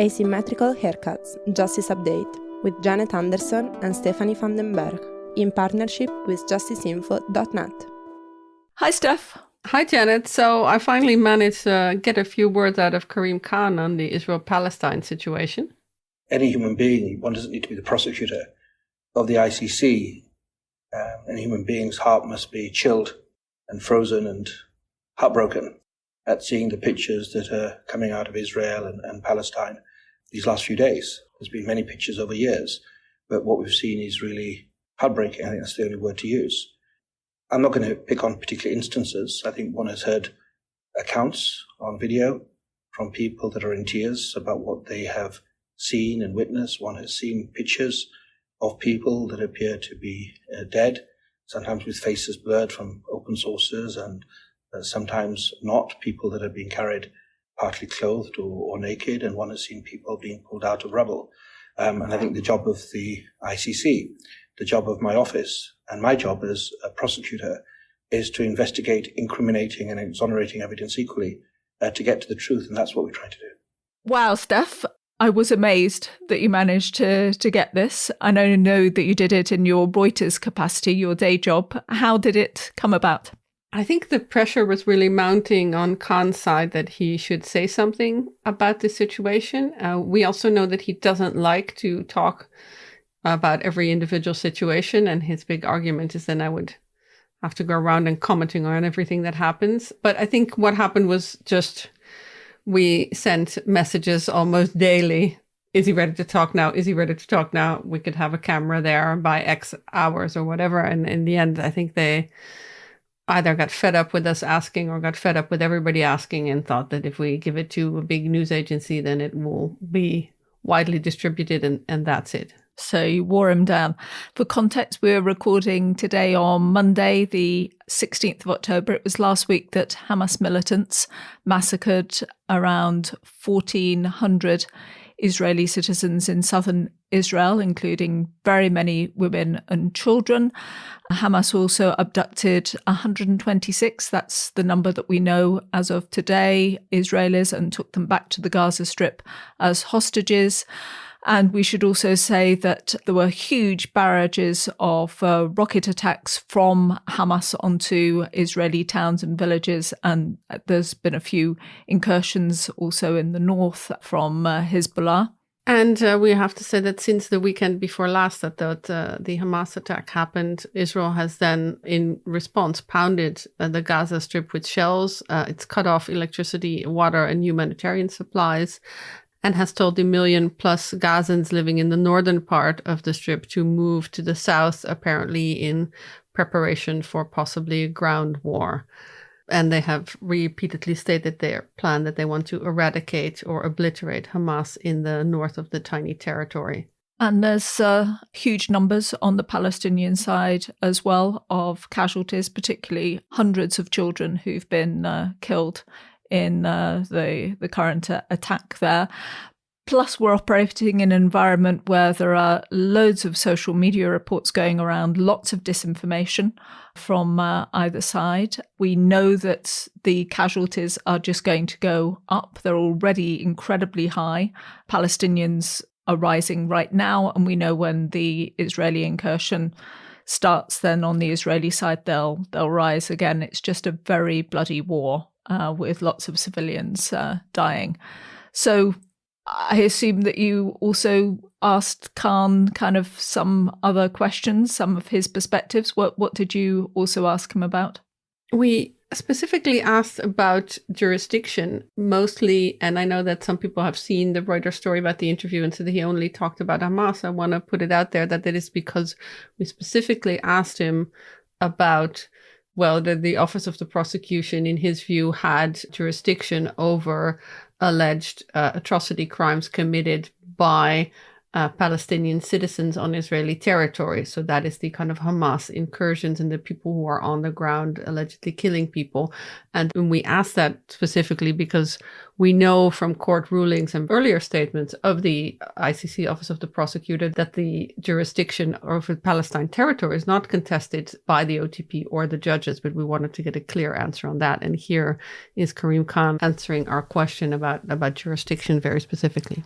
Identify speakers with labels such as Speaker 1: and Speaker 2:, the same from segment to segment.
Speaker 1: Asymmetrical Haircuts, Justice Update, with Janet Anderson and Stephanie van den Berg, in partnership with justiceinfo.net.
Speaker 2: Hi, Steph.
Speaker 3: Hi, Janet. So I finally managed to get a few words out of Karim Khan on the Israel-Palestine situation.
Speaker 4: Any human being, one doesn't need to be the prosecutor of the ICC. Any human being's heart must be chilled and frozen and heartbroken at seeing the pictures that are coming out of Israel and Palestine these last few days. There's been many pictures over years, but what we've seen is really heartbreaking. I think that's the only word to use. I'm not going to pick on particular instances. I think one has heard accounts on video from people that are in tears about what they have seen and witnessed. One has seen pictures of people that appear to be dead, sometimes with faces blurred from open sources, and sometimes not, people that are being carried partly clothed or naked, and one has seen people being pulled out of rubble. And I think the job of the ICC, the job of my office, and my job as a prosecutor is to investigate incriminating and exonerating evidence equally to get to the truth, and that's what we're trying to do.
Speaker 2: Wow, Steph. I was amazed that you managed to get this. I know that you did it in your Reuters capacity, your day job. How did it come about?
Speaker 3: I think the pressure was really mounting on Khan's side that he should say something about the situation. We also know that he doesn't like to talk about every individual situation, and his big argument is then I would have to go around and commenting on everything that happens. But I think what happened was just we sent messages almost daily. Is he ready to talk now? Is he ready to talk now? We could have a camera there by X hours or whatever. And in the end, I think they either got fed up with us asking or got fed up with everybody asking and thought that if we give it to a big news agency, then it will be widely distributed and that's it.
Speaker 2: So you wore him down. For context, we're recording today on Monday, the 16th of October. It was last week that Hamas militants massacred around 1,400 Israeli citizens in southern Israel, including very many women and children. Hamas also abducted 126, that's the number that we know as of today, Israelis, and took them back to the Gaza Strip as hostages. And we should also say that there were huge barrages of rocket attacks from Hamas onto Israeli towns and villages. And there's been a few incursions also in the north from Hezbollah.
Speaker 3: And we have to say that since the weekend before last that the Hamas attack happened, Israel has then, in response, pounded the Gaza Strip with shells. It's cut off electricity, water, and humanitarian supplies, and has told the 1 million plus Gazans living in the northern part of the Strip to move to the south, apparently in preparation for possibly a ground war. And they have repeatedly stated their plan that they want to eradicate or obliterate Hamas in the north of the tiny territory.
Speaker 2: And there's huge numbers on the Palestinian side as well of casualties, particularly hundreds of children who've been killed in the current attack there. Plus, we're operating in an environment where there are loads of social media reports going around, lots of disinformation from either side. We know that the casualties are just going to go up. They're already incredibly high. Palestinians are rising right now, and we know when the Israeli incursion starts, then on the Israeli side, they'll rise again. It's just a very bloody war with lots of civilians dying. So I assume that you also asked Khan kind of some other questions, some of his perspectives. What did you also ask him about?
Speaker 3: We specifically asked about jurisdiction mostly, and I know that some people have seen the Reuters story about the interview and said that he only talked about Hamas. I want to put it out there that it is because we specifically asked him about whether the Office of the Prosecution, in his view, had jurisdiction over alleged atrocity crimes committed by Palestinian citizens on Israeli territory. So that is the kind of Hamas incursions and the people who are on the ground allegedly killing people. And we asked that specifically because we know from court rulings and earlier statements of the ICC Office of the Prosecutor that the jurisdiction over Palestine territory is not contested by the OTP or the judges, but we wanted to get a clear answer on that. And here is Karim Khan answering our question about jurisdiction very specifically.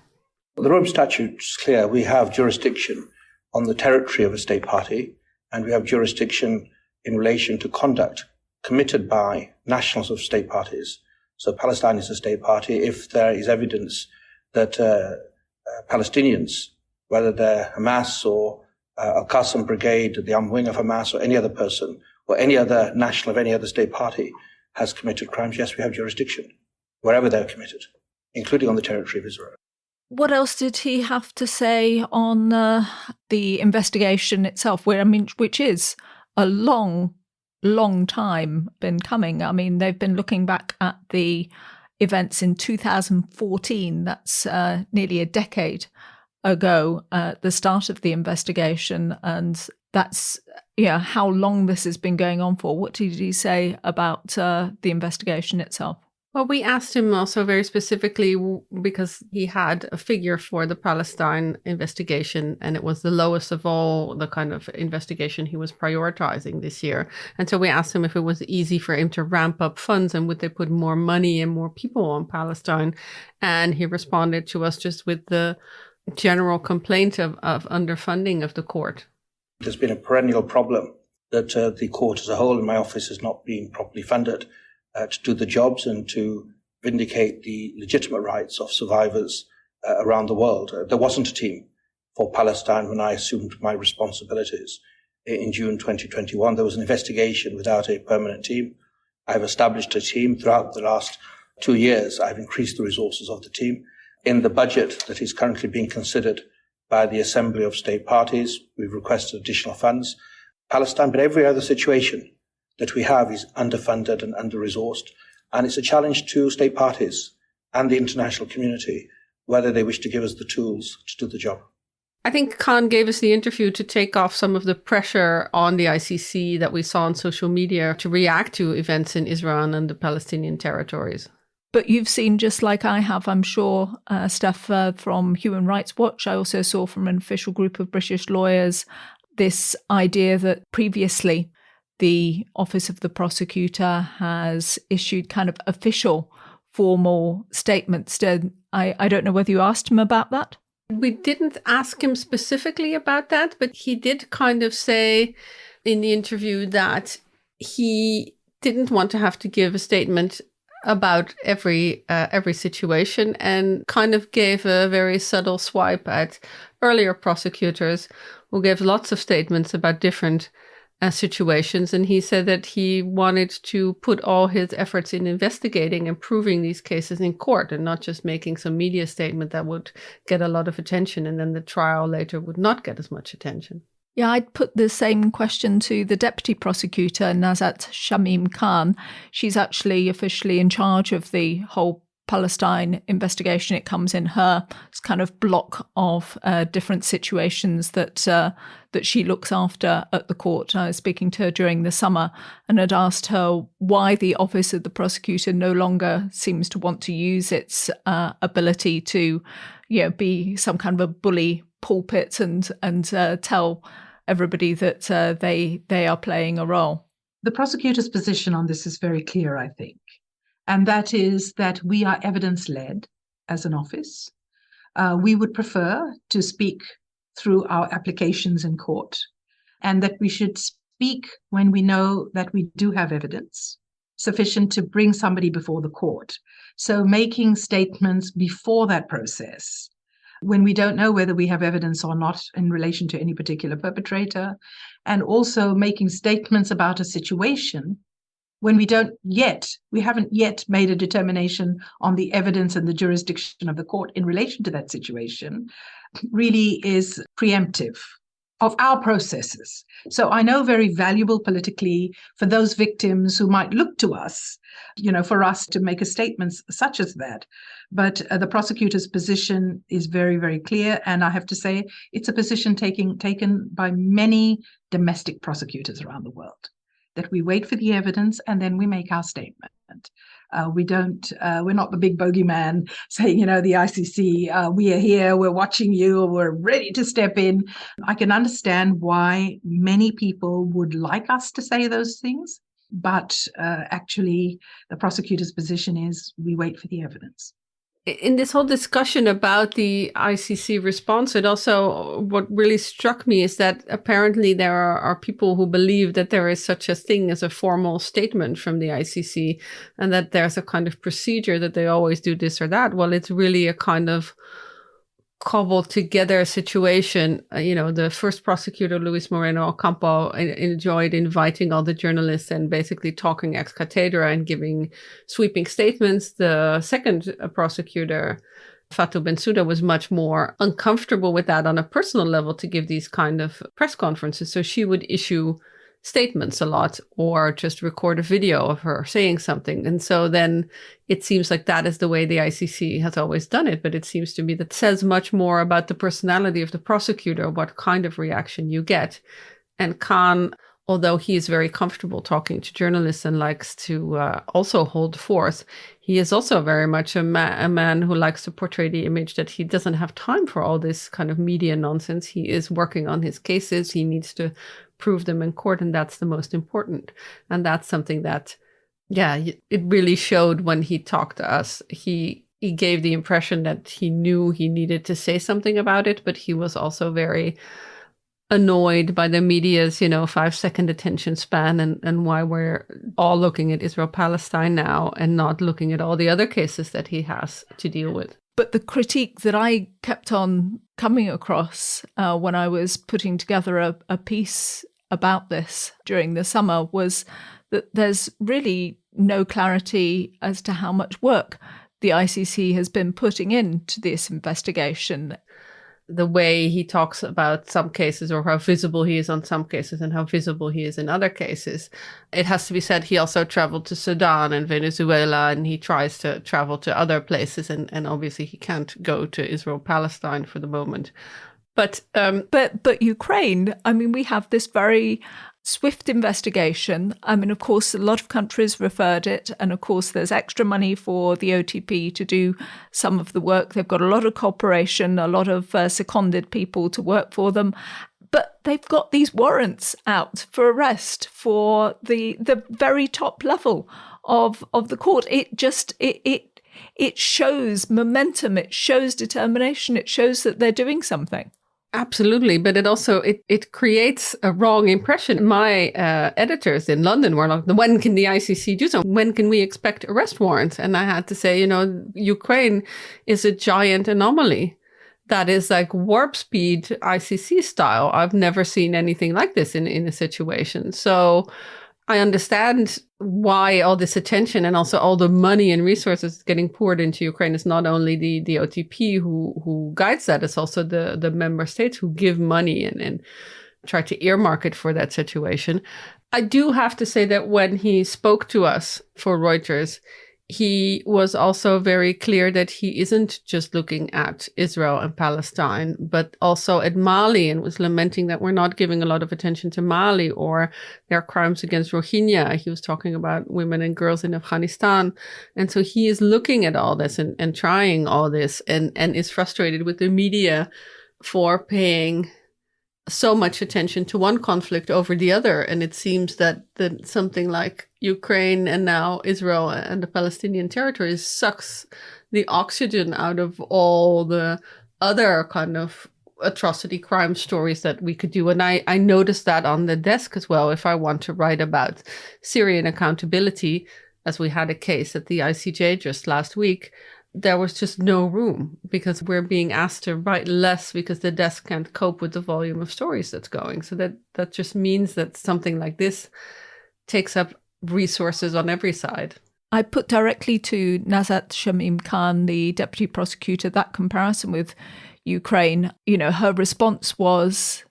Speaker 4: The Rome Statute is clear. We have jurisdiction on the territory of a state party, and we have jurisdiction in relation to conduct committed by nationals of state parties. So Palestine is a state party if there is evidence that Palestinians, whether they're Hamas or Al-Qassam Brigade, the armed wing of Hamas, or any other person, or any other national of any other state party has committed crimes, yes, we have jurisdiction, wherever they're committed, including on the territory of Israel.
Speaker 2: What else did he have to say on the investigation itself, which is a long time been coming? I mean, they've been looking back at the events in 2014. That's nearly a decade ago, the start of the investigation. And that's, how long this has been going on for. What did he say about the investigation itself?
Speaker 3: Well, we asked him also very specifically because he had a figure for the Palestine investigation, and it was the lowest of all the kind of investigation he was prioritizing this year. And so we asked him if it was easy for him to ramp up funds and would they put more money and more people on Palestine. And he responded to us just with the general complaint of underfunding of the court.
Speaker 4: There's been a perennial problem that the court as a whole in my office has not been properly funded to do the jobs and to vindicate the legitimate rights of survivors around the world. There wasn't a team for Palestine when I assumed my responsibilities in June 2021. There was an investigation without a permanent team. I've established a team throughout the last 2 years. I've increased the resources of the team. In the budget that is currently being considered by the Assembly of State Parties, we've requested additional funds. Palestine, but every other situation that we have is underfunded and under-resourced. And it's a challenge to state parties and the international community, whether they wish to give us the tools to do the job.
Speaker 3: I think Khan gave us the interview to take off some of the pressure on the ICC that we saw on social media to react to events in Israel and the Palestinian territories.
Speaker 2: But you've seen, just like I have, I'm sure, stuff from Human Rights Watch. I also saw from an official group of British lawyers this idea that previously the Office of the Prosecutor has issued kind of official, formal statements. I don't know whether you asked him about that.
Speaker 3: We didn't ask him specifically about that, but he did kind of say in the interview that he didn't want to have to give a statement about every situation, and kind of gave a very subtle swipe at earlier prosecutors who gave lots of statements about different situations. And he said that he wanted to put all his efforts in investigating and proving these cases in court and not just making some media statement that would get a lot of attention and then the trial later would not get as much attention.
Speaker 2: Yeah, I'd put the same question to the deputy prosecutor, Nazat Shamim Khan. She's actually officially in charge of the whole Palestine investigation. It comes in her kind of block of different situations that she looks after at the court. I was speaking to her during the summer and had asked her why the Office of the Prosecutor no longer seems to want to use its ability to, be some kind of a bully pulpit and tell everybody that they are playing a role.
Speaker 5: The prosecutor's position on this is very clear, I think, and that is that we are evidence-led as an office. We would prefer to speak through our applications in court, and that we should speak when we know that we do have evidence sufficient to bring somebody before the court. So making statements before that process, when we don't know whether we have evidence or not in relation to any particular perpetrator, and also making statements about a situation when we haven't yet made a determination on the evidence and the jurisdiction of the court in relation to that situation, really is preemptive of our processes. So I know very valuable politically for those victims who might look to us, for us to make a statement such as that. But the prosecutor's position is very, very clear. And I have to say, it's a position taken by many domestic prosecutors around the world, that we wait for the evidence and then we make our statement. We're not the big bogeyman saying, the ICC, we are here, we're watching you, we're ready to step in. I can understand why many people would like us to say those things, but actually the prosecutor's position is we wait for the evidence.
Speaker 3: in this whole discussion about the ICC response, it also, what really struck me is that apparently there are people who believe that there is such a thing as a formal statement from the ICC and that there's a kind of procedure that they always do this or that. Well, it's really a kind of cobbled together situation. The first prosecutor, Luis Moreno Ocampo, enjoyed inviting all the journalists and basically talking ex cathedra and giving sweeping statements. The second prosecutor, Fatou Bensouda, was much more uncomfortable with that on a personal level to give these kind of press conferences. So she would issue statements a lot or just record a video of her saying something. And so then it seems like that is the way the ICC has always done it. But it seems to me that says much more about the personality of the prosecutor, what kind of reaction you get. And Khan, although he is very comfortable talking to journalists and likes to also hold forth, he is also very much a man who likes to portray the image that he doesn't have time for all this kind of media nonsense. He is working on his cases. He needs to prove them in court, and that's the most important. And that's something that, it really showed when he talked to us. He gave the impression that he knew he needed to say something about it, but he was also very annoyed by the media's, 5-second attention span and why we're all looking at Israel-Palestine now and not looking at all the other cases that he has to deal with.
Speaker 2: But the critique that I kept on coming across when I was putting together a piece about this during the summer was that there's really no clarity as to how much work the ICC has been putting into this investigation.
Speaker 3: The way he talks about some cases or how visible he is on some cases and how visible he is in other cases. It has to be said, he also traveled to Sudan and Venezuela, and he tries to travel to other places. And obviously he can't go to Israel-Palestine for the moment. But
Speaker 2: Ukraine, we have this very swift investigation. Of course, a lot of countries referred it. And of course, there's extra money for the OTP to do some of the work. They've got a lot of cooperation, a lot of seconded people to work for them. But they've got these warrants out for arrest for the very top level of the court. It shows momentum. It shows determination. It shows that they're doing something.
Speaker 3: Absolutely. But it also, it creates a wrong impression. My editors in London were like, when can the ICC do something? When can we expect arrest warrants? And I had to say, Ukraine is a giant anomaly. That is like warp speed ICC style. I've never seen anything like this in a situation. So I understand why all this attention and also all the money and resources getting poured into Ukraine is not only the OTP who guides that, it's also the member states who give money and try to earmark it for that situation. I do have to say that when he spoke to us for Reuters, he was also very clear that he isn't just looking at Israel and Palestine, but also at Mali, and was lamenting that we're not giving a lot of attention to Mali or their crimes against Rohingya. He was talking about women and girls in Afghanistan. And so he is looking at all this and trying all this and is frustrated with the media for paying so much attention to one conflict over the other. And it seems that something like Ukraine and now Israel and the Palestinian territories sucks the oxygen out of all the other kind of atrocity crime stories that we could do. And I noticed that on the desk as well. If I want to write about Syrian accountability, as we had a case at the ICJ just last week, there was just no room because we're being asked to write less because the desk can't cope with the volume of stories that's going. So that just means that something like this takes up resources on every side.
Speaker 2: I put directly to Nazat Shamim Khan, the deputy prosecutor, that comparison with Ukraine. Her response was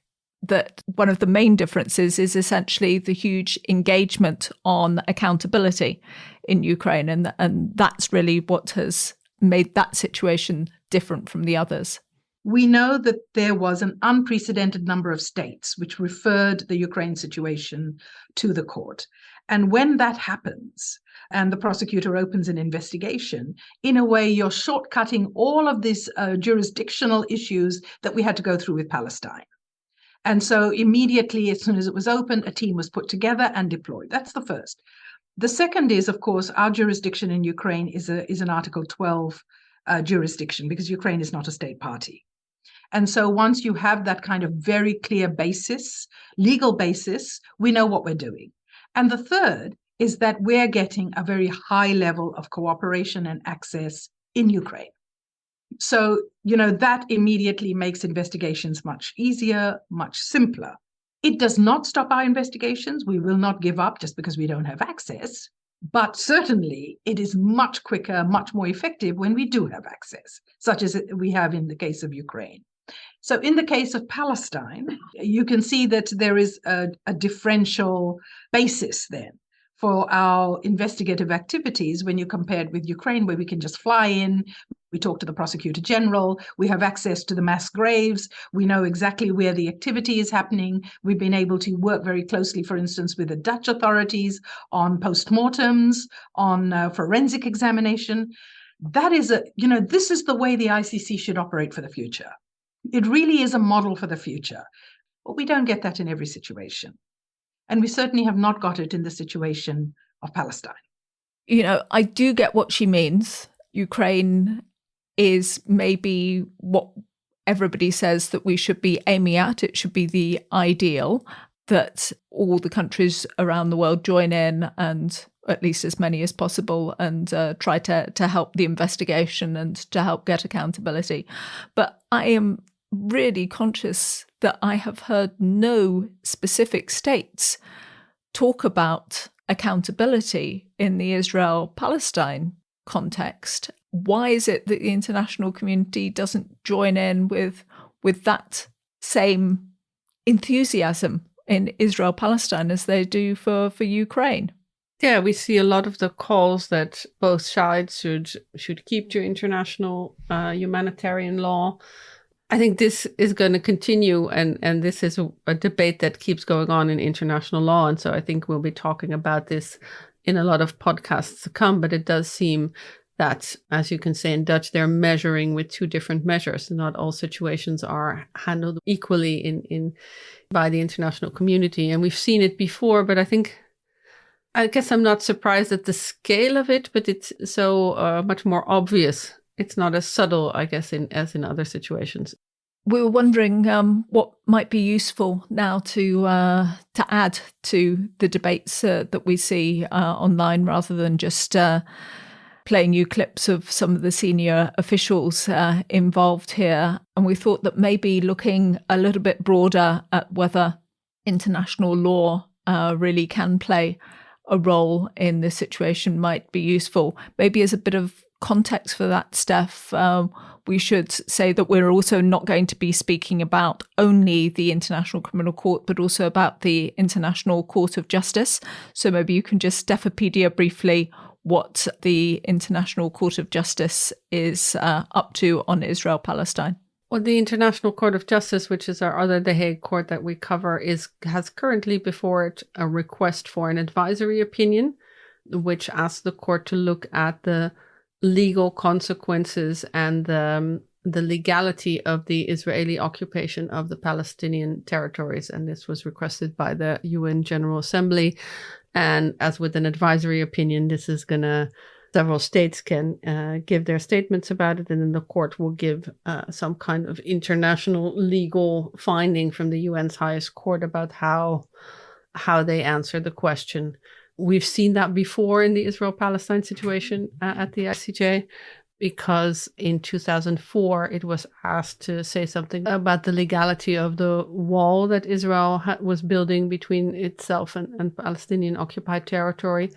Speaker 2: that one of the main differences is essentially the huge engagement on accountability in Ukraine. And that's really what has made that situation different from the others.
Speaker 5: We know that there was an unprecedented number of states which referred the Ukraine situation to the court. And when that happens and the prosecutor opens an investigation, in a way, you're shortcutting all of these jurisdictional issues that we had to go through with Palestine. And so immediately, as soon as it was opened, a team was put together and deployed. That's the first. The second is, of course, our jurisdiction in Ukraine is an Article 12 jurisdiction because Ukraine is not a state party. And so once you have that kind of very clear basis, legal basis, we know what we're doing. And the third is that we're getting a very high level of cooperation and access in Ukraine. So, that immediately makes investigations much easier, much simpler. It does not stop our investigations. We will not give up just because we don't have access. But certainly it is much quicker, much more effective when we do have access, such as we have in the case of Ukraine. So in the case of Palestine, you can see that there is a differential basis then for our investigative activities when you compare it with Ukraine, where we can just fly in, we talk to the prosecutor general, we have access to the mass graves, we know exactly where the activity is happening. We've been able to work very closely, for instance, with the Dutch authorities on postmortems, on forensic examination. That is this is the way the ICC should operate for the future. It really is a model for the future. But we don't get that in every situation. And we certainly have not got it in the situation of Palestine.
Speaker 2: I do get what she means. Ukraine is maybe what everybody says that we should be aiming at. It should be the ideal that all the countries around the world join in, and at least as many as possible, and try to help the investigation and to help get accountability. But I am really conscious that I have heard no specific states talk about accountability in the Israel-Palestine context. Why is it that the international community doesn't join in with that same enthusiasm in Israel-Palestine as they do for Ukraine?
Speaker 3: Yeah, we see a lot of the calls that both sides should keep to international humanitarian law. I think this is going to continue, and this is a debate that keeps going on in international law. And so I think we'll be talking about this in a lot of podcasts to come. But it does seem that, as you can say in Dutch, they're measuring with two different measures. Not all situations are handled equally by the international community. And we've seen it before, but I guess I'm not surprised at the scale of it, but it's so much more obvious. It's not as subtle, I guess, as in other situations.
Speaker 2: We were wondering what might be useful now to add to the debates that we see online, rather than just playing you clips of some of the senior officials involved here. And we thought that maybe looking a little bit broader at whether international law really can play a role in this situation might be useful. Maybe as a bit of context for that, Steph, we should say that we're also not going to be speaking about only the International Criminal Court, but also about the International Court of Justice. So maybe you can just Stephopedia briefly what the International Court of Justice is up to on Israel-Palestine.
Speaker 3: Well, the International Court of Justice, which is our other The Hague court that we cover, has currently before it a request for an advisory opinion, which asks the court to look at the legal consequences and the legality of the Israeli occupation of the Palestinian territories. And this was requested by the UN General Assembly. And as with an advisory opinion, this is several states can give their statements about it, and then the court will give some kind of international legal finding from the UN's highest court about how they answer the question. We've seen that before in the Israel-Palestine situation at the ICJ, because in 2004, it was asked to say something about the legality of the wall that Israel was building between itself and Palestinian occupied territory.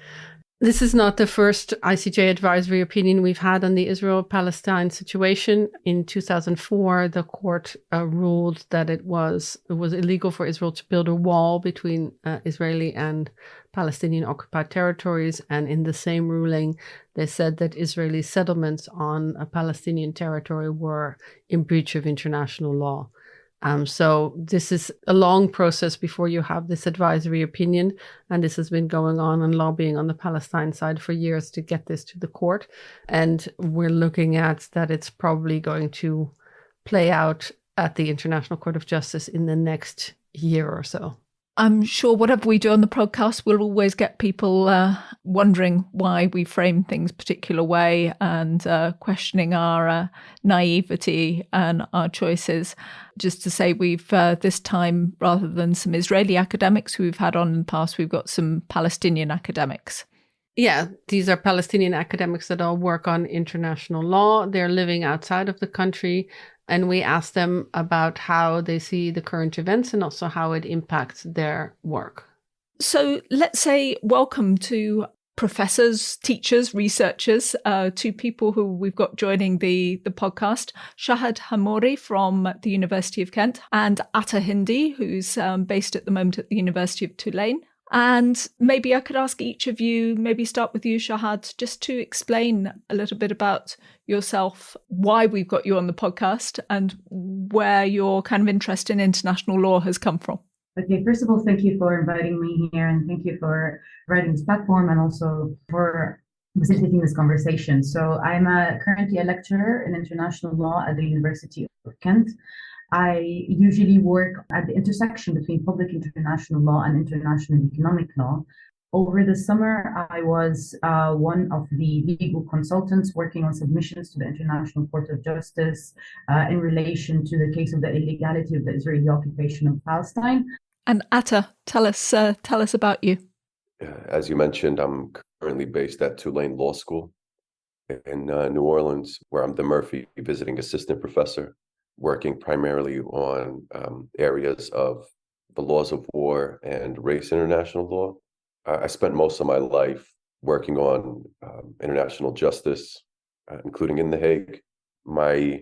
Speaker 3: This is not the first ICJ advisory opinion we've had on the Israel-Palestine situation. In 2004, the court ruled that it was illegal for Israel to build a wall between Israeli and Palestinian occupied territories. And in the same ruling, they said that Israeli settlements on a Palestinian territory were in breach of international law. So this is a long process before you have this advisory opinion. And this has been going on and lobbying on the Palestine side for years to get this to the court. And we're looking at that it's probably going to play out at the International Court of Justice in the next year or so.
Speaker 2: I'm sure whatever we do on the podcast will always get people wondering why we frame things a particular way and questioning our naivety and our choices. Just to say we've this time, rather than some Israeli academics who we've had on in the past, we've got some Palestinian academics.
Speaker 3: Yeah, these are Palestinian academics that all work on international law. They're living outside of the country. And we asked them about how they see the current events and also how it impacts their work.
Speaker 2: So let's say welcome to professors, teachers, researchers, two people who we've got joining the podcast, Shahad Hamouri from the University of Kent and Atta Hindi, who's based at the moment at the University of Tulane. And maybe I could ask each of you, maybe start with you, Shahad, just to explain a little bit about yourself, why we've got you on the podcast and where your kind of interest in international law has come from.
Speaker 6: Okay, first of all, thank you for inviting me here and thank you for providing this platform and also for facilitating this conversation. So I'm currently a lecturer in international law at the University of Kent. I usually work at the intersection between public international law and international economic law. Over the summer, I was one of the legal consultants working on submissions to the International Court of Justice in relation to the case of the illegality of the Israeli occupation of Palestine.
Speaker 2: And Atta, tell us about you.
Speaker 7: As you mentioned, I'm currently based at Tulane Law School in New Orleans, where I'm the Murphy visiting assistant professor, working primarily on areas of the laws of war and race international law. I spent most of my life working on international justice, including in The Hague. My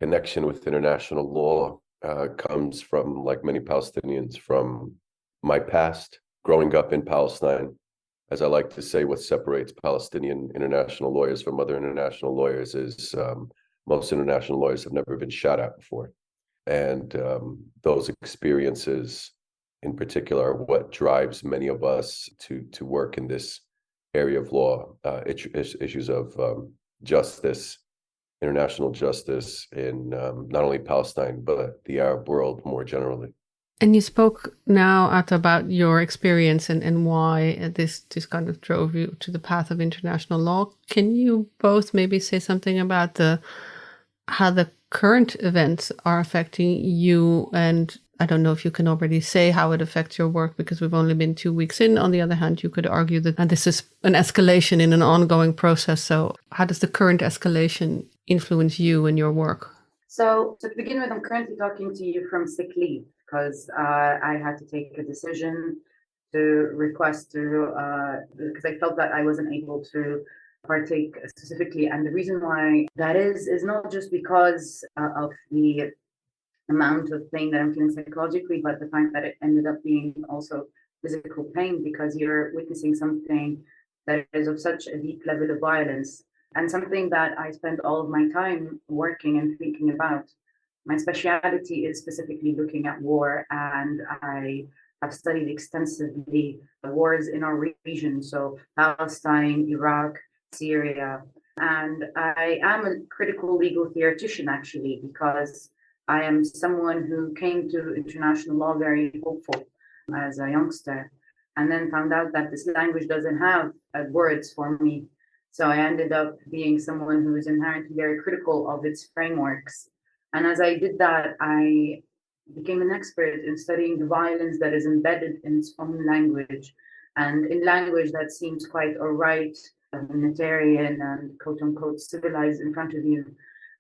Speaker 7: connection with international law comes from, like many Palestinians, from my past, growing up in Palestine. As I like to say, what separates Palestinian international lawyers from other international lawyers is most international lawyers have never been shot at before. And those experiences in particular are what drives many of us to work in this area of law, issues of justice, international justice in not only Palestine, but the Arab world more generally.
Speaker 3: And you spoke now, Atta, about your experience and why this kind of drove you to the path of international law. Can you both maybe say something about how the current events are affecting you? And I don't know if you can already say how it affects your work because we've only been 2 weeks in. On the other hand, you could argue that this is an escalation in an ongoing process. So how does the current escalation influence you and your work?
Speaker 6: So to begin with, I'm currently talking to you from sick leave because I had to take a decision to request because I felt that I wasn't able to partake specifically. And the reason why that is not just because of the amount of pain that I'm feeling psychologically, but the fact that it ended up being also physical pain because you're witnessing something that is of such a deep level of violence and something that I spend all of my time working and thinking about. My speciality is specifically looking at war, and I have studied extensively the wars in our region, so Palestine, Iraq, Syria, and I am a critical legal theoretician actually because I am someone who came to international law very hopeful as a youngster and then found out that this language doesn't have words for me. So I ended up being someone who is inherently very critical of its frameworks. And as I did that, I became an expert in studying the violence that is embedded in its own language and in language that seems quite all right, humanitarian and quote unquote civilized in front of you.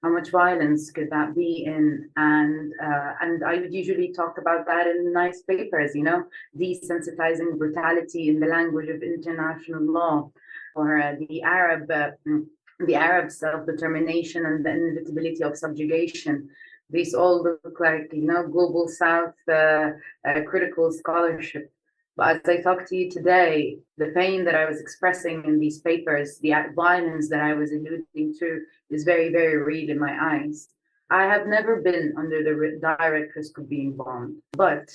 Speaker 6: How much violence could that be in? And I would usually talk about that in nice papers, desensitizing brutality in the language of international law, or the Arab self-determination and the inevitability of subjugation. These all look like, global South critical scholarship. But as I talk to you today, the pain that I was expressing in these papers, the violence that I was alluding to is very, very real in my eyes. I have never been under the direct risk of being bombed, but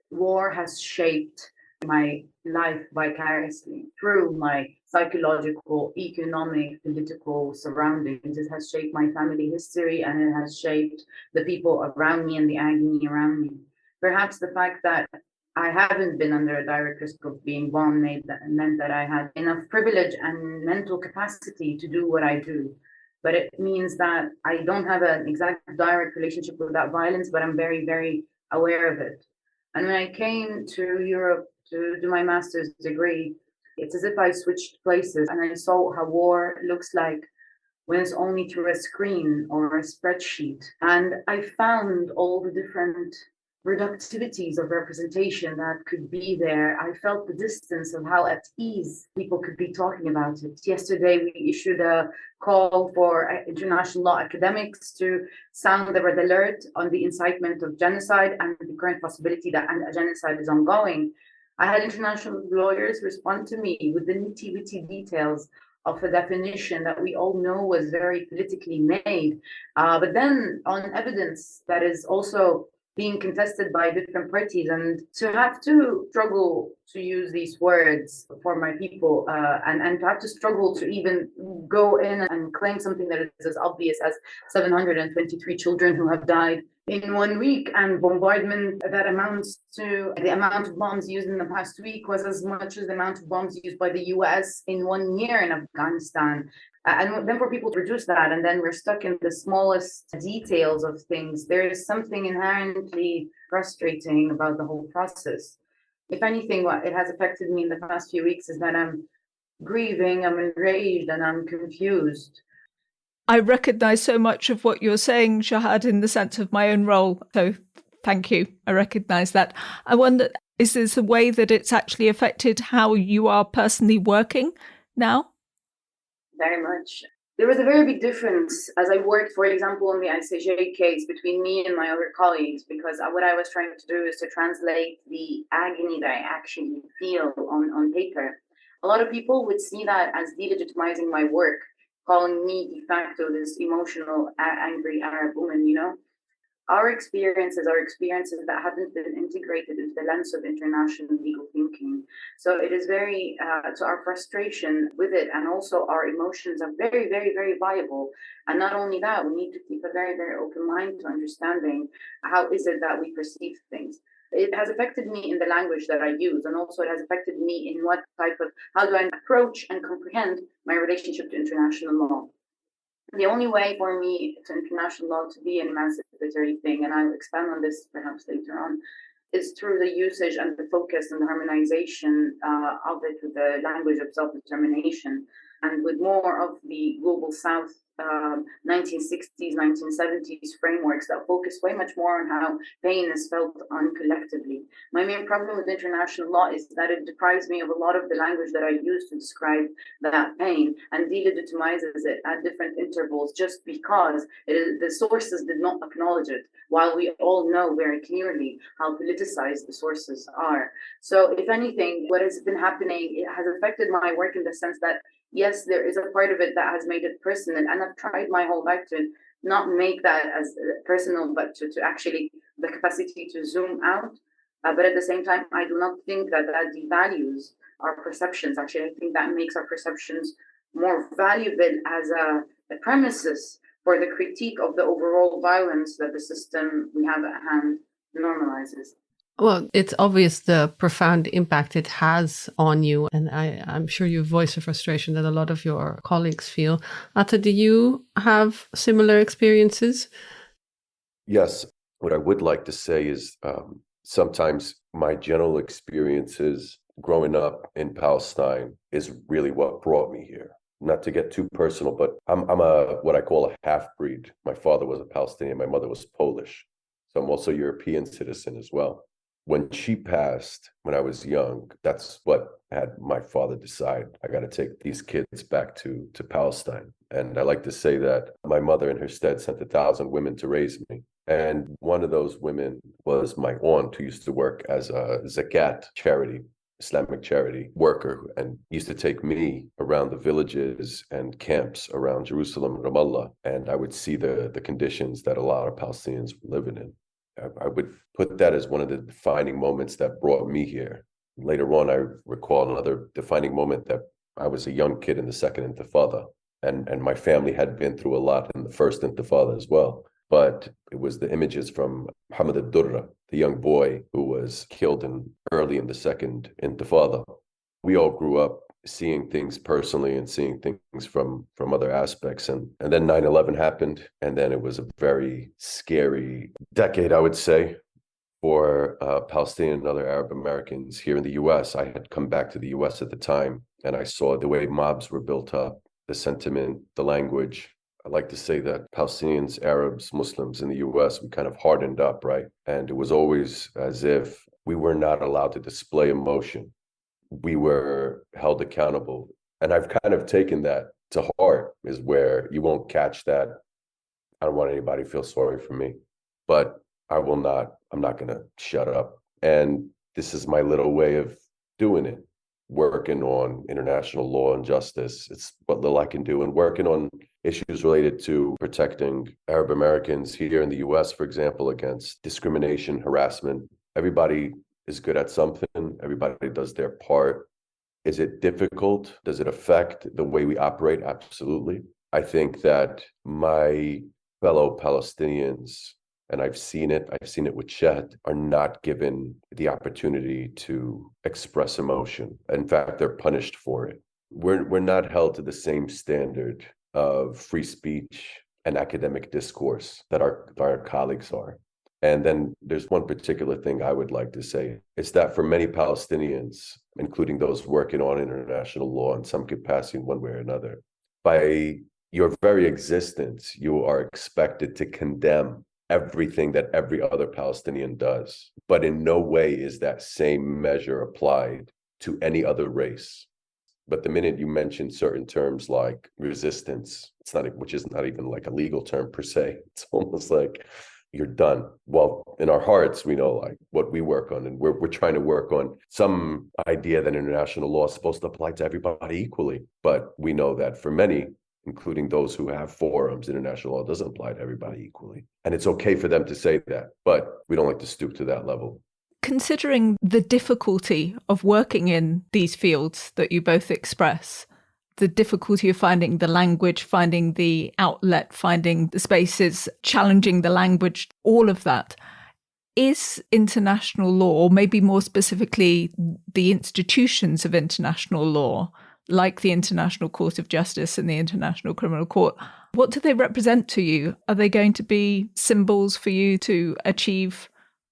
Speaker 6: war has shaped my life vicariously through my psychological, economic, political surroundings. It has shaped my family history and it has shaped the people around me and the agony around me. Perhaps the fact that I haven't been under a direct risk of being bombed meant that I had enough privilege and mental capacity to do what I do. But it means that I don't have an exact direct relationship with that violence, but I'm very, very aware of it. And when I came to Europe to do my master's degree, it's as if I switched places and I saw how war looks like when it's only through a screen or a spreadsheet. And I found all the different reductivities of representation that could be there. I felt the distance of how at ease people could be talking about it. Yesterday, we issued a call for international law academics to sound the red alert on the incitement of genocide and the current possibility that a genocide is ongoing. I had international lawyers respond to me with the nitty-gritty details of a definition that we all know was very politically made, but then on evidence that is also being contested by different parties, and to have to struggle to use these words for my people, and to have to struggle to even go in and claim something that is as obvious as 723 children who have died in 1 week, and bombardment that amounts to the amount of bombs used in the past week was as much as the amount of bombs used by the US in 1 year in Afghanistan. And then for people to reduce that, and then we're stuck in the smallest details of things, there is something inherently frustrating about the whole process. If anything, what it has affected me in the past few weeks is that I'm grieving, I'm enraged, and I'm confused.
Speaker 2: I recognize so much of what you're saying, Shahad, in the sense of my own role. So thank you. I recognize that. I wonder, is this a way that it's actually affected how you are personally working now?
Speaker 6: Very much. There was a very big difference as I worked, for example, on the ICJ case between me and my other colleagues, because what I was trying to do is to translate the agony that I actually feel on paper. A lot of people would see that as delegitimizing my work, calling me de facto this emotional, angry Arab woman, you know? Our experiences are experiences that haven't been integrated into the lens of international legal thinking. So it is very, so our frustration with it and also our emotions are very, very, very viable. And not only that, we need to keep a very, very open mind to understanding how is it that we perceive things. It has affected me in the language that I use, and also it has affected me in what type of, how do I approach and comprehend my relationship to international law. The only way for me to international law to be an emancipatory thing, and I'll expand on this perhaps later on, is through the usage and the focus and the harmonization of it with the language of self-determination, and with more of the global South 1960s, 1970s frameworks that focus way much more on how pain is felt collectively. My main problem with international law is that it deprives me of a lot of the language that I use to describe that pain and delegitimizes it at different intervals just because the sources did not acknowledge it, while we all know very clearly how politicized the sources are. So if anything, what has been happening, it has affected my work in the sense that yes, there is a part of it that has made it personal, and I've tried my whole life to not make that as personal, but to actually the capacity to zoom out. But at the same time, I do not think that devalues our perceptions. Actually, I think that makes our perceptions more valuable as a premises for the critique of the overall violence that the system we have at hand normalizes.
Speaker 3: Well, it's obvious the profound impact it has on you. And I'm sure you voice a frustration that a lot of your colleagues feel. Atta, do you have similar experiences?
Speaker 7: Yes. What I would like to say is sometimes my general experiences growing up in Palestine is really what brought me here. Not to get too personal, but I'm what I call a half-breed. My father was a Palestinian. My mother was Polish. So I'm also a European citizen as well. When she passed, when I was young, that's what had my father decide, I got to take these kids back to Palestine. And I like to say that my mother in her stead sent 1,000 women to raise me. And one of those women was my aunt, who used to work as a zakat charity, Islamic charity worker, and used to take me around the villages and camps around Jerusalem and Ramallah. And I would see the conditions that a lot of Palestinians were living in. I would put that as one of the defining moments that brought me here. Later on, I recall another defining moment that I was a young kid in the second Intifada, and my family had been through a lot in the first Intifada as well. but it was the images from Mohammed al-Durra, the young boy who was killed early in the Second Intifada. We all grew up seeing things personally and seeing things from other aspects. And then 9/11 happened, and then it was a very scary decade, I would say, for Palestinian and other Arab Americans here in the U.S. I had come back to the U.S. at the time, and I saw the way mobs were built up, the sentiment, the language. I like to say that Palestinians, Arabs, Muslims in the U.S., we kind of hardened up, right? And it was always as if we were not allowed to display emotion. We were held accountable. And I've kind of taken that to heart, is where you won't catch that. I don't want anybody to feel sorry for me, but I'm not going to shut up. And this is my little way of doing it, working on international law and justice. It's what little I can do, and working on issues related to protecting Arab Americans here in the US, for example, against discrimination, harassment. Everybody is good at something. Everybody does their part. Is it difficult? Does it affect the way we operate? Absolutely. I think that my fellow Palestinians, and I've seen it with Chet, are not given the opportunity to express emotion. In fact, they're punished for it. We're not held to the same standard of free speech and academic discourse that our colleagues are. And then there's one particular thing I would like to say. It's that for many Palestinians, including those working on international law in some capacity in one way or another, by your very existence, you are expected to condemn everything that every other Palestinian does. But in no way is that same measure applied to any other race. But the minute you mention certain terms like resistance, which is not even like a legal term per se, it's almost like you're done. Well, in our hearts, we know like what we work on, and we're trying to work on some idea that international law is supposed to apply to everybody equally. But we know that for many, including those who have forums, international law doesn't apply to everybody equally. And it's okay for them to say that, but we don't like to stoop to that level.
Speaker 2: Considering the difficulty of working in these fields that you both express, the difficulty of finding the language, finding the outlet, finding the spaces, challenging the language, all of that, is international law, or maybe more specifically the institutions of international law, like the International Court of Justice and the International Criminal Court, what do they represent to you? Are they going to be symbols for you to achieve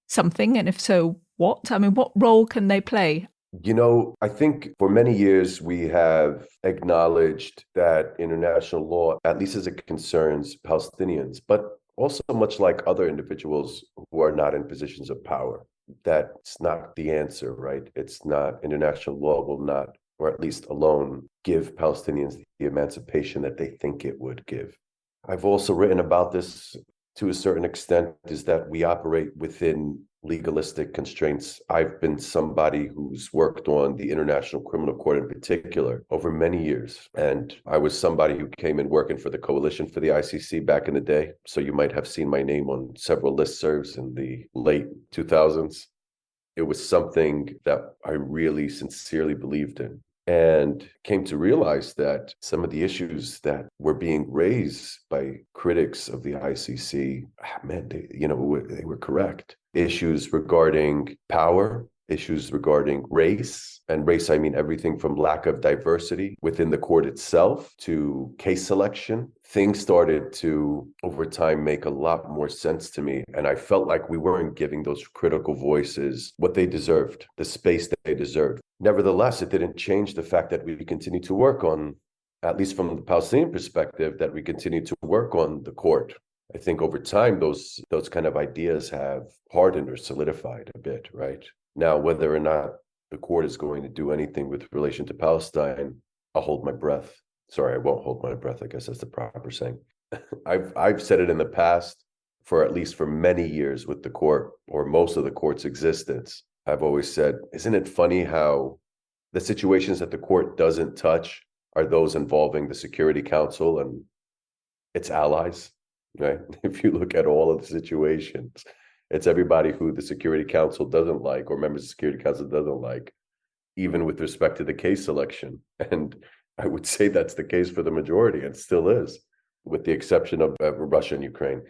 Speaker 2: something? And if so, what? I mean, what role can they play?
Speaker 7: You know, I think for many years we have acknowledged that international law, at least as it concerns Palestinians, but also much like other individuals who are not in positions of power, that's not the answer, right? It's not, international law will not, or at least alone, give Palestinians the emancipation that they think it would give. I've also written about this to a certain extent, is that we operate within legalistic constraints. I've been somebody who's worked on the International Criminal Court in particular over many years. And I was somebody who came in working for the coalition for the ICC back in the day. So you might have seen my name on several listservs in the late 2000s. It was something that I really sincerely believed in, and came to realize that some of the issues that were being raised by critics of the ICC, they were correct. Issues regarding power, issues regarding race, and race, I mean everything from lack of diversity within the court itself to case selection. Things started to, over time, make a lot more sense to me. And I felt like we weren't giving those critical voices what they deserved, the space that they deserved. Nevertheless, it didn't change the fact that we continue to work on, at least from the Palestinian perspective, that we continue to work on the court. I think over time, those kind of ideas have hardened or solidified a bit, right? Now, whether or not the court is going to do anything with relation to Palestine, I'll hold my breath. Sorry, I won't hold my breath. I guess that's the proper saying. I've said it in the past, for many years with the court, or most of the court's existence. I've always said, isn't it funny how the situations that the court doesn't touch are those involving the Security Council and its allies, right? If you look at all of the situations, it's everybody who the Security Council doesn't like, or members of the Security Council doesn't like, even with respect to the case selection. And I would say that's the case for the majority, and still is, with the exception of Russia and Ukraine.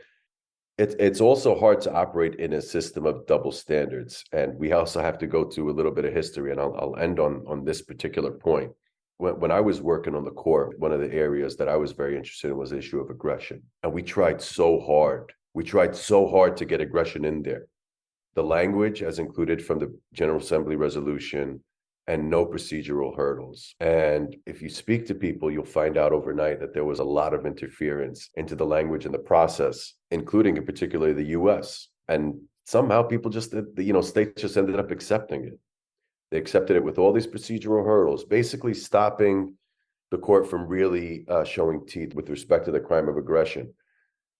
Speaker 7: It's also hard to operate in a system of double standards. And we also have to go to a little bit of history, and I'll end on this particular point. When I was working on the court, one of the areas that I was very interested in was the issue of aggression. And we tried so hard. We tried so hard to get aggression in there. The language as included from the General Assembly resolution, and no procedural hurdles. And if you speak to people, you'll find out overnight that there was a lot of interference into the language and the process, including in particular the US. And somehow people just, states just ended up accepting it. They accepted it with all these procedural hurdles, basically stopping the court from really showing teeth with respect to the crime of aggression.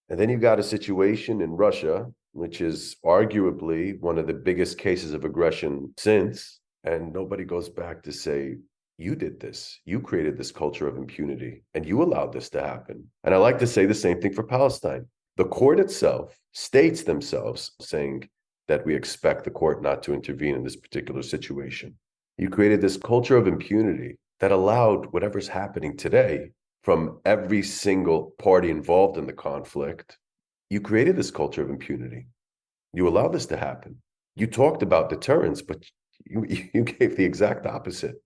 Speaker 7: And then you got a situation in Russia, which is arguably one of the biggest cases of aggression since. And nobody goes back to say, you did this, you created this culture of impunity, and you allowed this to happen. And I like to say the same thing for Palestine. The court itself states themselves saying that we expect the court not to intervene in this particular situation. You created this culture of impunity that allowed whatever's happening today from every single party involved in the conflict. You created this culture of impunity. You allowed this to happen. You talked about deterrence, but you gave the exact opposite.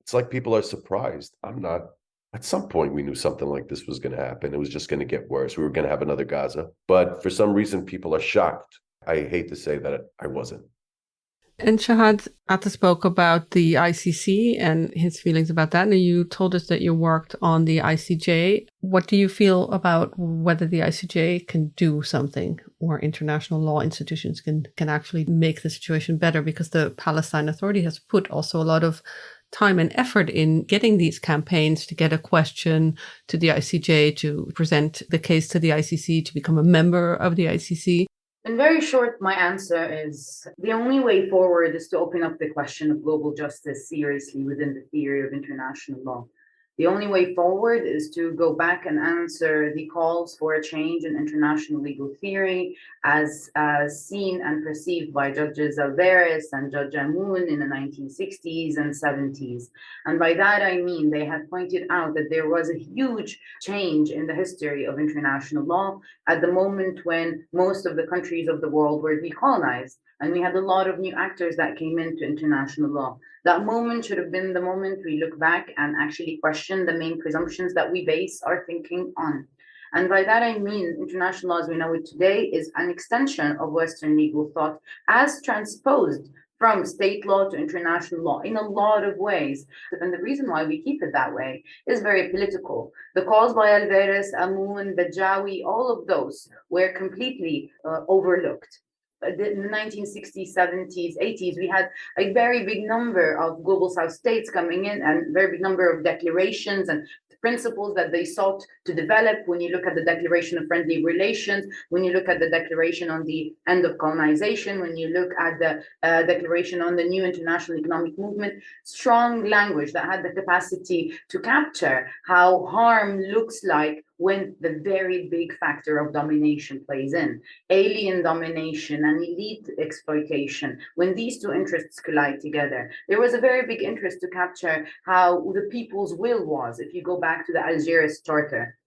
Speaker 7: It's like people are surprised. I'm not. At some point, we knew something like this was going to happen. It was just going to get worse. We were going to have another Gaza. But for some reason, people are shocked. I hate to say that I wasn't.
Speaker 3: And Shahad Atta spoke about the ICC and his feelings about that. And you told us that you worked on the ICJ. What do you feel about whether the ICJ can do something, or international law institutions can actually make the situation better? Because the Palestine Authority has put also a lot of time and effort in getting these campaigns to get a question to the ICJ, to present the case to the ICC, to become a member of the ICC.
Speaker 6: In very short, my answer is the only way forward is to open up the question of global justice seriously within the theory of international law. The only way forward is to go back and answer the calls for a change in international legal theory as seen and perceived by Judges Alvarez and Judge Amoun in the 1960s and 70s. And by that, I mean they had pointed out that there was a huge change in the history of international law at the moment when most of the countries of the world were decolonized. And we had a lot of new actors that came into international law. That moment should have been the moment we look back and actually question the main presumptions that we base our thinking on. And by that, I mean international law as we know it today is an extension of Western legal thought as transposed from state law to international law in a lot of ways. And the reason why we keep it that way is very political. The calls by Alvarez, Amoun, Bajawi, all of those were completely overlooked. In the 1960s, 70s, 80s, we had a very big number of global South states coming in and very big number of declarations and principles that they sought to develop. When you look at the Declaration of Friendly Relations, when you look at the Declaration on the End of Colonization, when you look at the Declaration on the New International Economic Movement, strong language that had the capacity to capture how harm looks like when the very big factor of domination plays in. Alien domination and elite exploitation, when these two interests collide together. There was a very big interest to capture how the people's will was, if you go back to the Algiers Charter.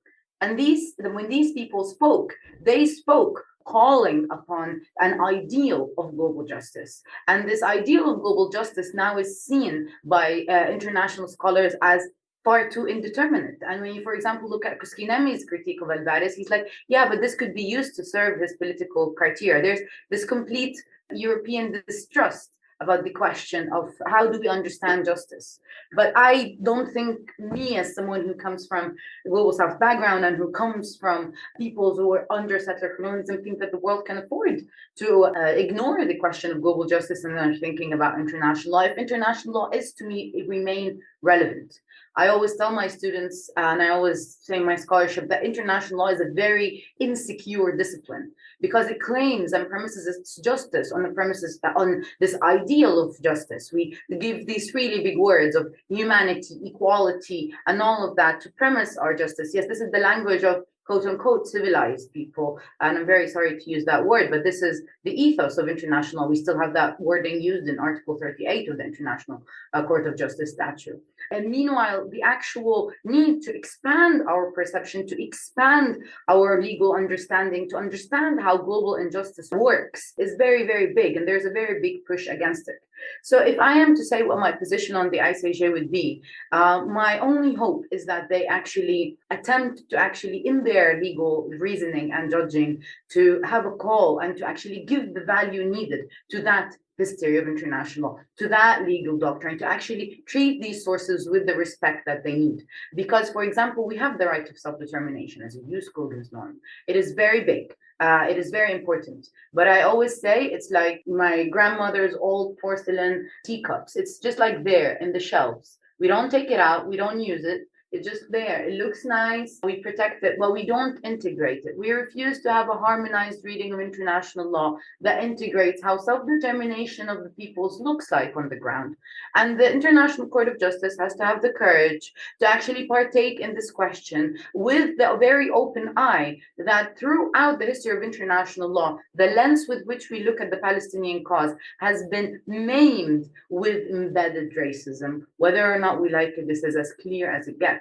Speaker 6: And when these people spoke, they spoke calling upon an ideal of global justice. And this ideal of global justice now is seen by international scholars as far too indeterminate. And when you, for example, look at Koskinemi's critique of Alvarez, he's like, yeah, but this could be used to serve his political criteria. There's this complete European distrust about the question of how do we understand justice. But I don't think me, as someone who comes from a global South background and who comes from peoples who are under settler colonialism, think that the world can afford to ignore the question of global justice and then thinking about international law. If international law is to me, it remain relevant. I always tell my students, and I always say in my scholarship, that international law is a very insecure discipline because it claims and premises its justice on the premises on this ideal of justice. We give these really big words of humanity, equality, and all of that to premise our justice. Yes, this is the language of quote unquote civilized people. And I'm very sorry to use that word, but this is the ethos of international. We still have that wording used in Article 38 of the International Court of Justice Statute. And meanwhile, the actual need to expand our perception, to expand our legal understanding, to understand how global injustice works is very, very big. And there's a very big push against it. So if I am to say what my position on the ICJ would be, my only hope is that they actually attempt to actually, in their legal reasoning and judging, to have a call and to actually give the value needed to that history of international law, to that legal doctrine, to actually treat these sources with the respect that they need. Because, for example, we have the right of self-determination as a use Kogan's norm. It is very big. It is very important. But I always say it's like my grandmother's old porcelain teacups. It's just like there in the shelves. We don't take it out. We don't use it. It's just there. It looks nice. We protect it, but we don't integrate it. We refuse to have a harmonized reading of international law that integrates how self-determination of the peoples looks like on the ground. And the International Court of Justice has to have the courage to actually partake in this question with the very open eye that throughout the history of international law, the lens with which we look at the Palestinian cause has been maimed with embedded racism. Whether or not we like it, this is as clear as it gets.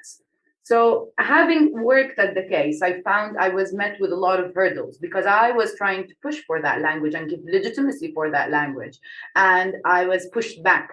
Speaker 6: So having worked at the case, I found I was met with a lot of hurdles because I was trying to push for that language and give legitimacy for that language. And I was pushed back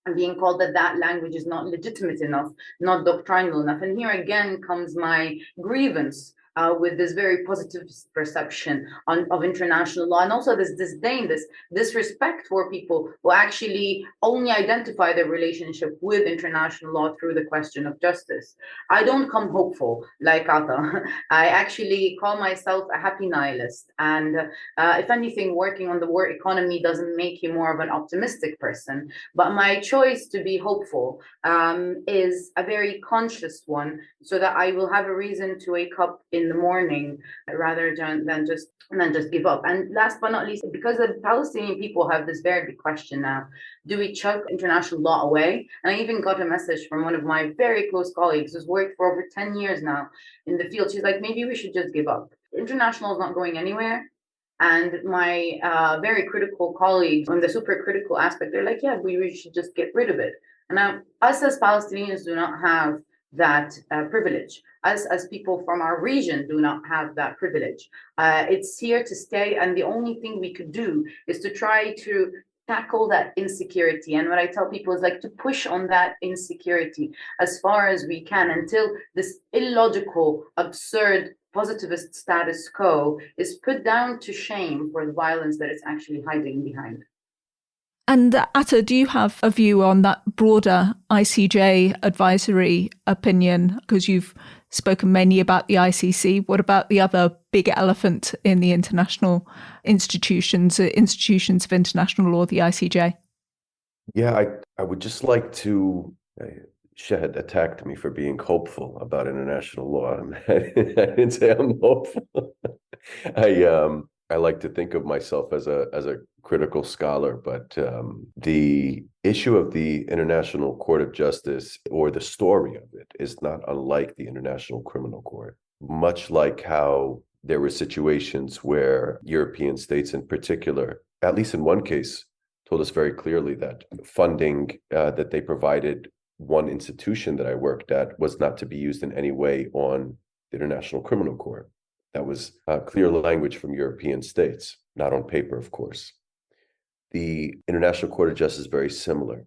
Speaker 6: and being called that that language is not legitimate enough, not doctrinal enough. And here again comes my grievance with this very positive perception of international law, and also this disdain, this disrespect for people who actually only identify their relationship with international law through the question of justice. I don't come hopeful like Ata. I actually call myself a happy nihilist. And if anything, working on the war economy doesn't make you more of an optimistic person. But my choice to be hopeful is a very conscious one, so that I will have a reason to wake up in the morning rather than just give up. And last but not least, because the Palestinian people have this very big question now, do we chuck international law away? And I even got a message from one of my very close colleagues who's worked for over 10 years now in the field. She's like, maybe we should just give up. International is not going anywhere. And my very critical colleagues on the super critical aspect, they're like, yeah, we should just get rid of it. And now us as Palestinians do not have that privilege. Us as people from our region do not have that privilege. It's here to stay, and the only thing we could do is to try to tackle that insecurity. And what I tell people is like to push on that insecurity as far as we can until this illogical, absurd, positivist status quo is put down to shame for the violence that it's actually hiding behind.
Speaker 2: And Atta, do you have a view on that broader ICJ advisory opinion? Because you've spoken mainly about the ICC. What about the other big elephant in the international institutions of international law, the ICJ?
Speaker 7: Yeah, I would just like to... Shahed attacked me for being hopeful about international law. I didn't say I'm hopeful. I like to think of myself as a critical scholar, but the issue of the International Court of Justice, or the story of it, is not unlike the International Criminal Court. Much like how there were situations where European states in particular, at least in one case, told us very clearly that funding that they provided one institution that I worked at was not to be used in any way on the International Criminal Court. That was clear language from European states, not on paper, of course. The International Court of Justice is very similar,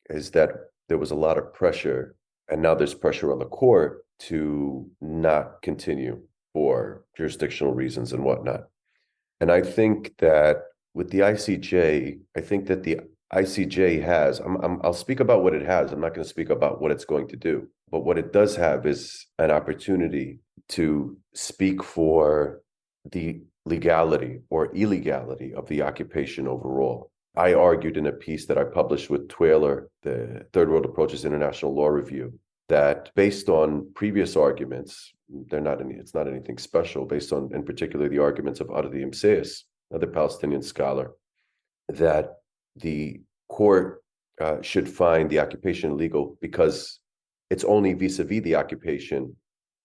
Speaker 7: is that there was a lot of pressure, and now there's pressure on the court to not continue for jurisdictional reasons and whatnot. And I think that with the ICJ, I think that the ICJ has, I'll speak about what it has. I'm not going to speak about what it's going to do. But what it does have is an opportunity to speak for the legality or illegality of the occupation overall. I argued in a piece that I published with Twaler, the Third World Approaches International Law Review, that based on previous arguments, it's not anything special, based on, in particular, the arguments of Ardi Imseis, another Palestinian scholar, that the court should find the occupation illegal because it's only vis-a-vis the occupation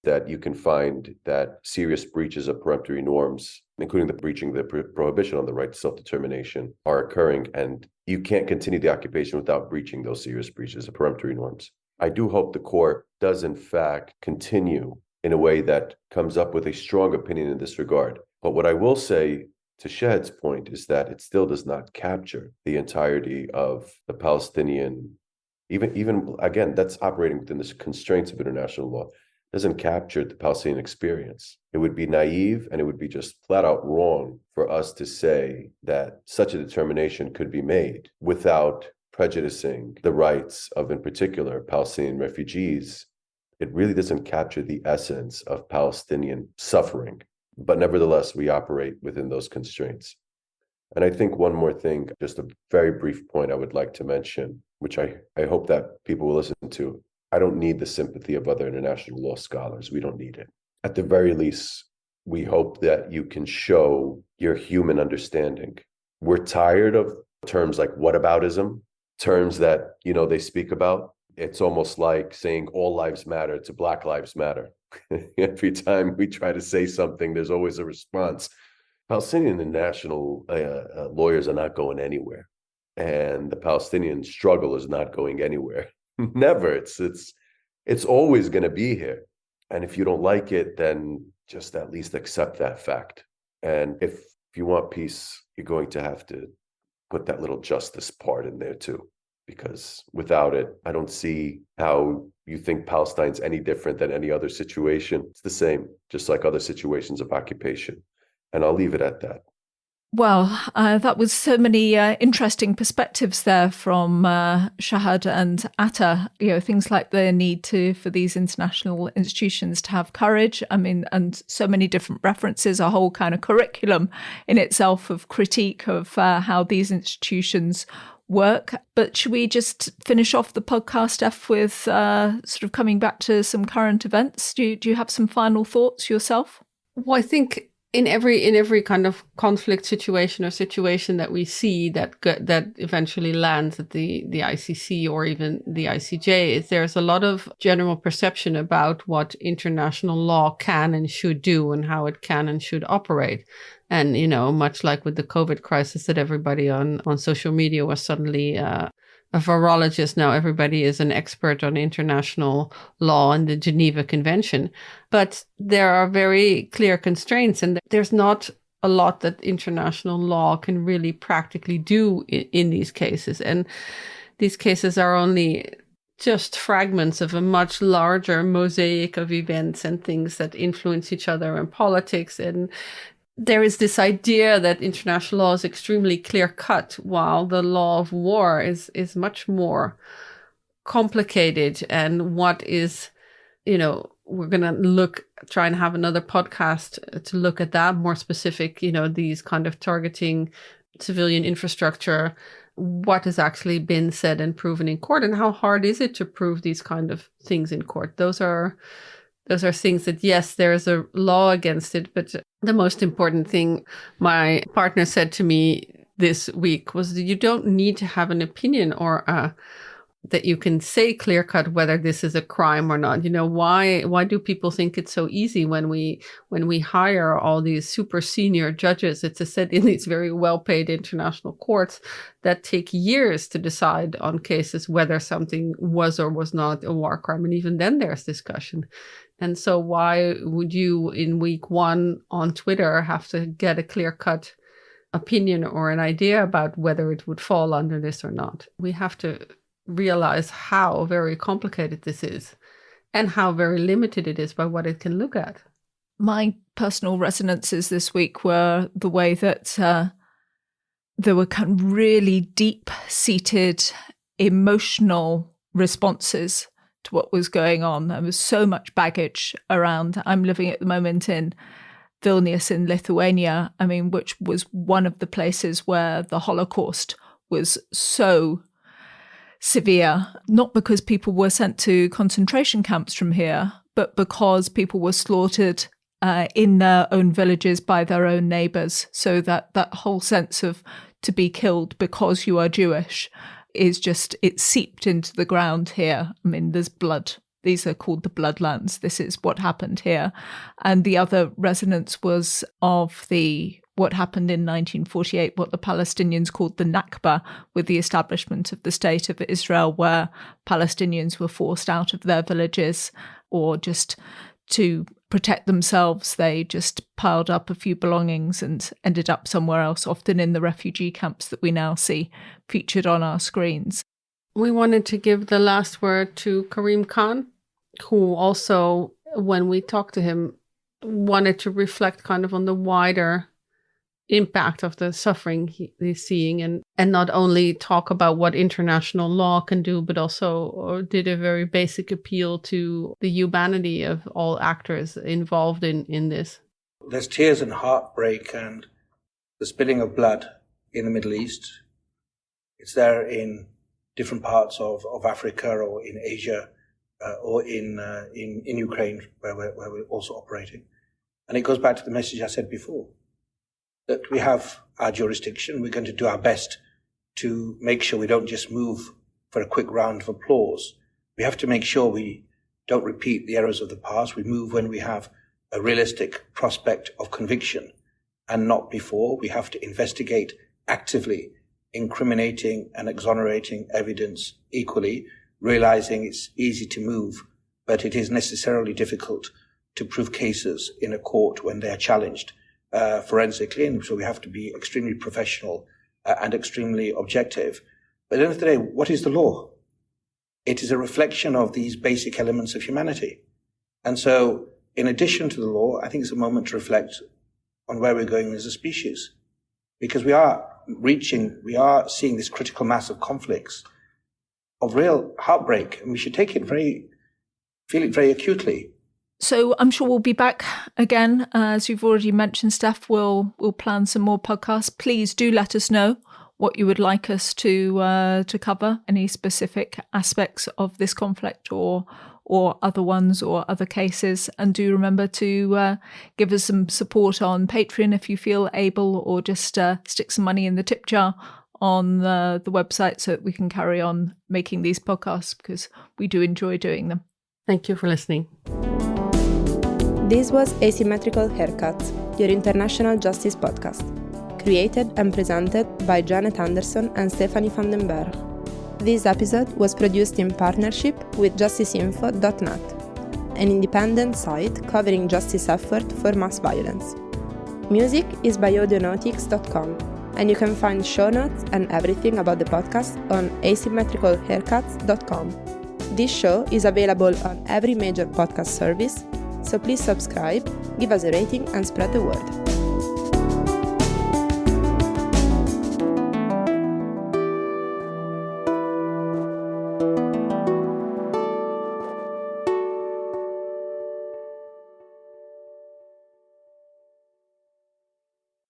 Speaker 7: that you can find that serious breaches of peremptory norms, including the breaching the prohibition on the right to self-determination, are occurring, and you can't continue the occupation without breaching those serious breaches of peremptory norms. I do hope the court does, in fact, continue in a way that comes up with a strong opinion in this regard. But what I will say, to Shahed's point, is that it still does not capture the entirety of the Palestinian, even again, that's operating within the constraints of international law, doesn't capture the Palestinian experience. It would be naive and it would be just flat out wrong for us to say that such a determination could be made without prejudicing the rights of, in particular, Palestinian refugees. It really doesn't capture the essence of Palestinian suffering. But nevertheless, we operate within those constraints. And I think one more thing, just a very brief point I would like to mention, which I hope that people will listen to. I don't need the sympathy of other international law scholars. We don't need it. At the very least, we hope that you can show your human understanding. We're tired of terms like whataboutism, terms that, they speak about. It's almost like saying all lives matter to Black Lives Matter. Every time we try to say something, there's always a response. Palestinian and national lawyers are not going anywhere. And the Palestinian struggle is not going anywhere. Never. It's always going to be here. And if you don't like it, then just at least accept that fact. And if you want peace, you're going to have to put that little justice part in there too. Because without it, I don't see how you think Palestine's any different than any other situation. It's the same, just like other situations of occupation. And I'll leave it at that.
Speaker 2: Well, that was so many interesting perspectives there from Shahed and Atta. Things like the need for these international institutions to have courage. And so many different references, a whole kind of curriculum in itself of critique of how these institutions work. But should we just finish off the podcast, F, with sort of coming back to some current events? Do you have some final thoughts yourself?
Speaker 3: Well, I think in every kind of conflict situation or situation that we see that eventually lands at the ICC or even the ICJ, there's a lot of general perception about what international law can and should do and how it can and should operate. And, much like with the COVID crisis, that everybody on social media was suddenly a virologist. Now everybody is an expert on international law and the Geneva Convention. But there are very clear constraints, and there's not a lot that international law can really practically do in these cases. And these cases are only just fragments of a much larger mosaic of events and things that influence each other in politics. And there is this idea that international law is extremely clear-cut, while the law of war is much more complicated. And what is, we're going to try and have another podcast to look at that more specific, these kind of targeting civilian infrastructure, what has actually been said and proven in court, and how hard is it to prove these kind of things in court. Those are things that, yes, there is a law against it, but the most important thing my partner said to me this week was that you don't need to have an opinion or that you can say clear-cut whether this is a crime or not. Why do people think it's so easy when we hire all these super senior judges? It's said in these very well-paid international courts that take years to decide on cases whether something was or was not a war crime. And even then there's discussion. And so why would you in week one on Twitter have to get a clear-cut opinion or an idea about whether it would fall under this or not? We have to realize how very complicated this is and how very limited it is by what it can look at.
Speaker 2: My personal resonances this week were the way that there were kind of really deep-seated emotional responses to what was going on. There was so much baggage around. I'm living at the moment in Vilnius in Lithuania, which was one of the places where the Holocaust was so severe, not because people were sent to concentration camps from here, but because people were slaughtered in their own villages by their own neighbours. So that whole sense of to be killed because you are Jewish is just, it's seeped into the ground here. There's blood these are called the Bloodlands. This is what happened here. And the other resonance was of what happened in 1948, what the Palestinians called the Nakba, with the establishment of the State of Israel, where Palestinians were forced out of their villages, or just to protect themselves, they just piled up a few belongings and ended up somewhere else, often in the refugee camps that we now see featured on our screens.
Speaker 3: We wanted to give the last word to Karim Khan, who also, when we talked to him, wanted to reflect kind of on the wider impact of the suffering he's seeing, and not only talk about what international law can do, but also did a very basic appeal to the humanity of all actors involved in this.
Speaker 4: There's tears and heartbreak and the spilling of blood in the Middle East. It's there in different parts of Africa, or in Asia, or in Ukraine, where we're also operating. And it goes back to the message I said before, that we have our jurisdiction. We're going to do our best to make sure we don't just move for a quick round of applause. We have to make sure we don't repeat the errors of the past. We move when we have a realistic prospect of conviction, and not before. We have to investigate actively, incriminating and exonerating evidence equally, realizing it's easy to move, but it is necessarily difficult to prove cases in a court when they are challenged forensically, and so we have to be extremely professional and extremely objective. But at the end of the day, what is the law? It is a reflection of these basic elements of humanity. And so, in addition to the law, I think it's a moment to reflect on where we're going as a species, because we are seeing this critical mass of conflicts, of real heartbreak, and we should feel it very acutely.
Speaker 2: So I'm sure we'll be back again. As you've already mentioned, Steph, we'll plan some more podcasts. Please do let us know what you would like us to cover, any specific aspects of this conflict or other ones or other cases. And do remember to give us some support on Patreon if you feel able, or just stick some money in the tip jar on the website so that we can carry on making these podcasts, because we do enjoy doing them.
Speaker 3: Thank you for listening.
Speaker 1: This was Asymmetrical Haircuts, your international justice podcast, created and presented by Janet Anderson and Stephanie van den Berg. This episode was produced in partnership with justiceinfo.net, an independent site covering justice effort for mass violence. Music is by audionautics.com, and you can find show notes and everything about the podcast on asymmetricalhaircuts.com. This show is available on every major podcast service, so please subscribe, give us a rating, and spread the word.